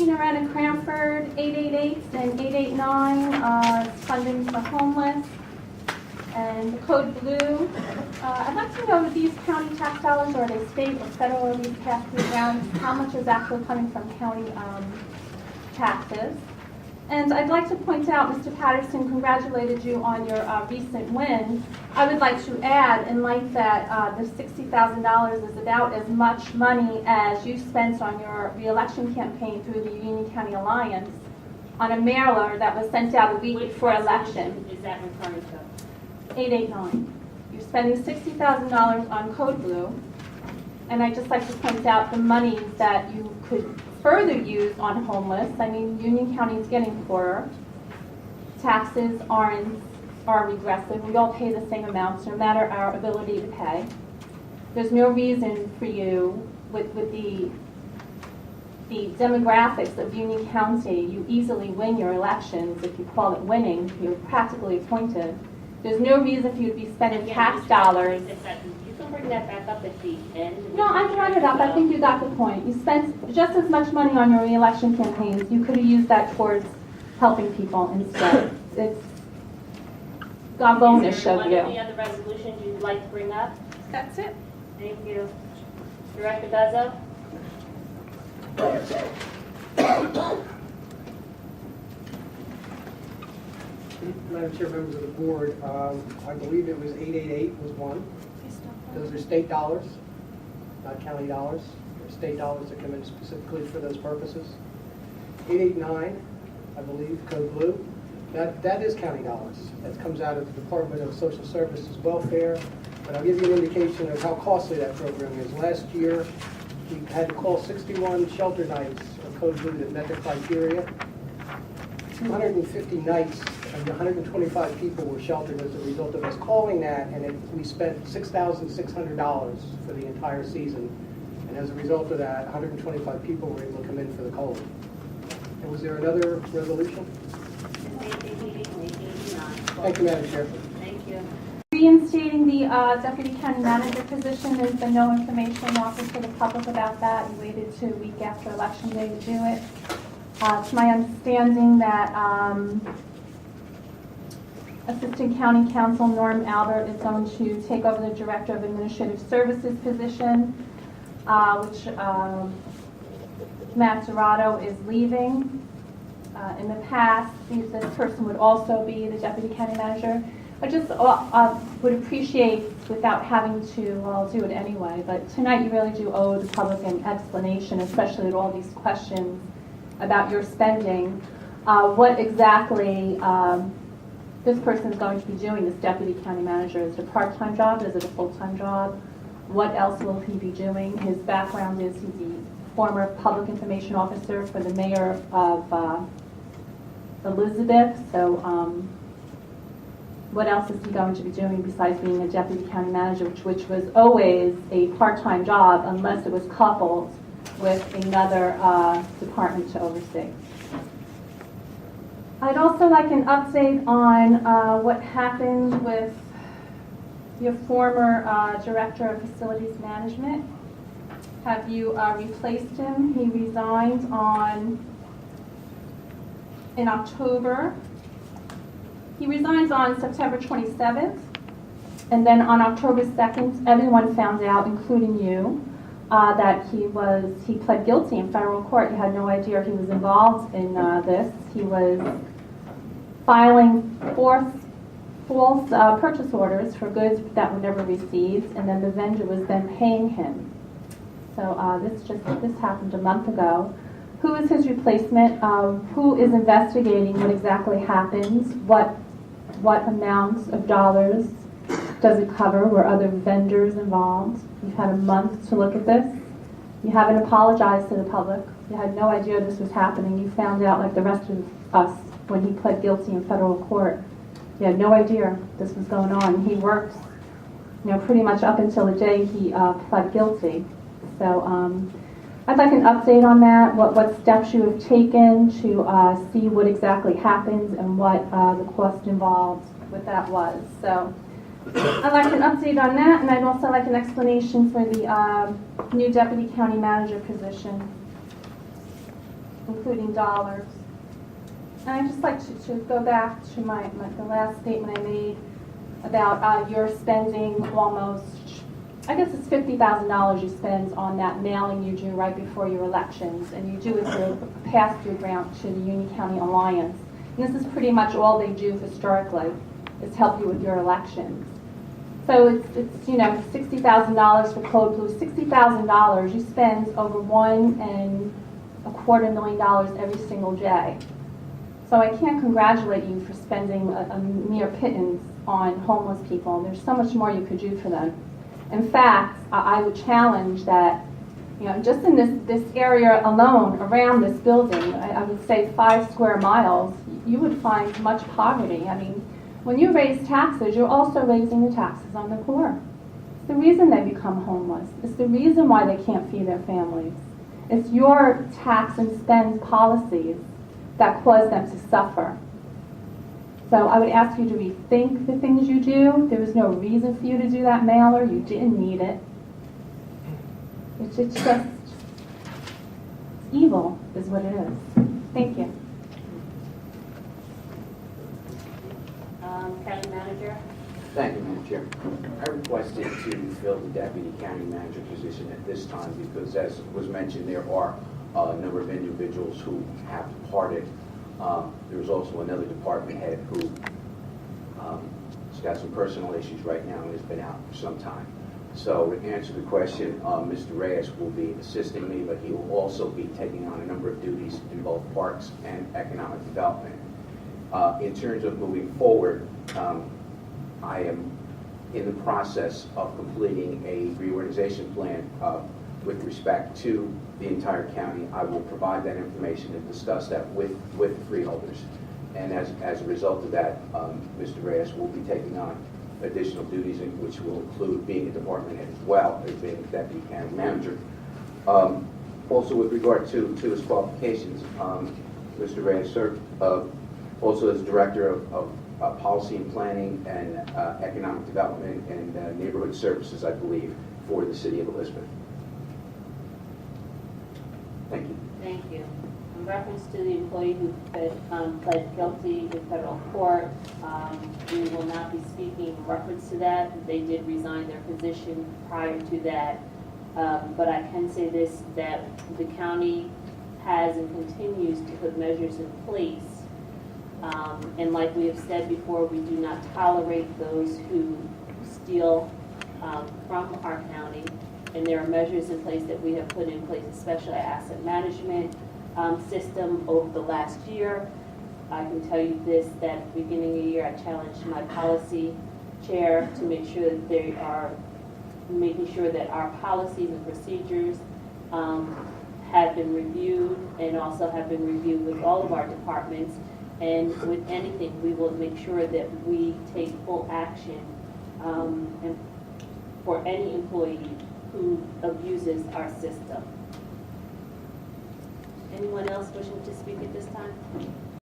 Tina Renna Cranford, 888 and 889, funding for homeless. And code blue, I'd like to know if these county tax dollars, or are they state or federal, or these pass-through grants, how much is actually coming from county taxes. And I'd like to point out, Mr. Patterson congratulated you on your recent win. I would like to add, in light that the $60,000 is about as much money as you spent on your re-election campaign through the Union County Alliance on a mailer that was sent out a week before election. Is that referring to? 889. You're spending $60,000 on Code Blue, and I'd just like to point out the money that you could further use on homeless. I mean, Union County is getting poorer. Taxes are regressive. We all pay the same amounts, no matter our ability to pay. There's no reason for you, with the demographics of Union County, you easily win your elections. If you call it winning, you're practically appointed. There's no reason for you to be spending tax dollars. You can bring that back up at the end. No, I brought it up. I think you got the point. You spent just as much money on your re-election campaigns. You could have used that towards helping people instead. It's got bonus of you. Any other resolutions you'd like to bring up? That's it. Thank you. Director Guzzo? Madam Chair, members of the board, I believe it was 888 was one. Those are state dollars, not county dollars. They're state dollars that come in specifically for those purposes. 889, I believe, Code Blue. That is county dollars. That comes out of the Department of Social Services Welfare. But I'll give you an indication of how costly that program is. Last year, we had to call 61 shelter nights of Code Blue that met the criteria. 250 nights and 125 people were sheltered as a result of us calling that, and we spent $6,600 for the entire season. And as a result of that, 125 people were able to come in for the cold. And was there another resolution? Thank you, Madam Chair. Thank you. Reinstating the Deputy County Manager position. There's been no information offered to the public about that. You waited to a week after Election Day to do it. It's my understanding that Assistant County Counsel Norm Albert is going to take over the Director of Administrative Services position, which Matt Zerato is leaving. In the past, this person would also be the Deputy County Manager. I just would appreciate, without having to, well, I'll do it anyway, but tonight you really do owe the public an explanation, especially with all these questions about your spending, what exactly this person is going to be doing, this Deputy County Manager. Is it a part-time job? Is it a full-time job? What else will he be doing? His background is he's the former Public Information Officer for the Mayor of Elizabeth. So what else is he going to be doing besides being a Deputy County Manager, which was always a part-time job unless it was coupled with another department to oversee. I'd also like an update on what happened with your former Director of Facilities Management. Have you replaced him? He resigned in October. He resigns on September 27th, and then on October 2nd, everyone found out, including you, that he pled guilty in federal court. You had no idea he was involved in this. He was filing false purchase orders for goods that were never received, and then the vendor was then paying him. So this happened a month ago. Who is his replacement? Who is investigating what exactly happens? What amounts of dollars does it cover? Were other vendors involved? You've had a month to look at this. You haven't apologized to the public. You had no idea this was happening. You found out like the rest of us when he pled guilty in federal court. You had no idea this was going on. He worked, pretty much up until the day he pled guilty. So I'd like an update on that, what steps you have taken to see what exactly happens and what the cost involved with that was. So I'd like an update on that, and I'd also like an explanation for the new Deputy County Manager position. including dollars. And I'd just like to go back to the last statement I made about your spending almost, I guess it's $50,000 you spend on that mailing you do right before your elections, and you do it through a pass-through grant to the Union County Alliance. And this is pretty much all they do historically, is help you with your elections. So it's you know, $60,000 for Code Blue. $60,000 you spend over $1.25 million every single day. So I can't congratulate you for spending a mere pittance on homeless people. There's so much more you could do for them. In fact, I would challenge that, you know, just in this area alone, around this building, I would say 5 square miles, you would find much poverty. I mean, when you raise taxes, you're also raising the taxes on the poor. It's the reason they become homeless. It's the reason why they can't feed their families. It's your tax and spend policies that cause them to suffer. So I would ask you to rethink the things you do. There was no reason for you to do that mailer. You didn't need it. It's just evil is what it is. Thank you. County Manager? Thank you, Madam Chair. I requested to fill the Deputy County Manager position at this time because, as was mentioned, there are a number of individuals who have departed. There's also another department head who has got some personal issues right now and has been out for some time. So to answer the question, Mr. Reyes will be assisting me, but he will also be taking on a number of duties in both parks and economic development. In terms of moving forward, I am in the process of completing a reorganization plan with respect to the entire county. I will provide that information and discuss that with the freeholders. And as a result of that, Mr. Reyes will be taking on additional duties, which will include being a department head as well as being a Deputy County Manager. Also, with regard to his qualifications, Mr. Reyes served also as Director of Policy and Planning and Economic Development and Neighborhood Services, I believe, for the City of Elizabeth. Thank you. Thank you. In reference to the employee who pled guilty in federal court, we will not be speaking in reference to that. They did resign their position prior to that. But I can say this, that the county has and continues to put measures in place. And like we have said before, we do not tolerate those who steal from our county. And there are measures in place that we have put in place, especially asset management system over the last year. I can tell you this, that at the beginning of the year, I challenged my policy chair to make sure that they are making sure that our policies and procedures have been reviewed and also have been reviewed with all of our departments. And with anything, we will make sure that we take full action and for any employee who abuses our system. Anyone else wishing to speak at this time?